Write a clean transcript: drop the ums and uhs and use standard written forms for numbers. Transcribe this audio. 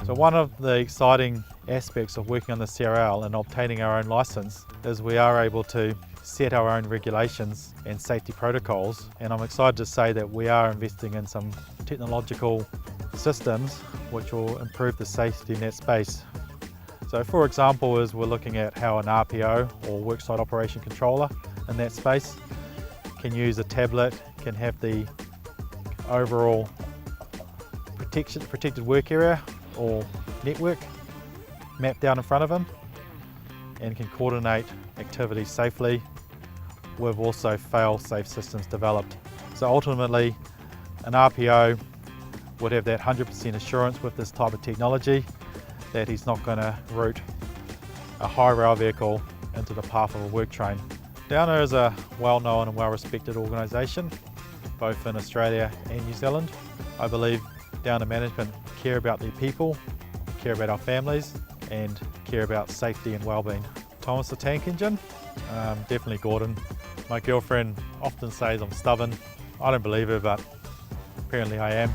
So one of the exciting aspects of working on the CRL and obtaining our own licence is we are able to set our own regulations and safety protocols, and I'm excited to say that we are investing in some technological systems which will improve the safety in that space. So for example, is we're looking at how an RPO or worksite operation controller in that space can use a tablet, can have the overall protected work area or network mapped down in front of him, and can coordinate activities safely with also fail-safe systems developed. So ultimately, an RPO would have that 100% assurance with this type of technology that he's not going to route a high rail vehicle into the path of a work train. Downer is a well-known and well-respected organisation, both in Australia and New Zealand. I believe Downer management care about their people, care about our families, and care about safety and well-being. Thomas the Tank Engine? Definitely Gordon. My girlfriend often says I'm stubborn. I don't believe her, but apparently I am.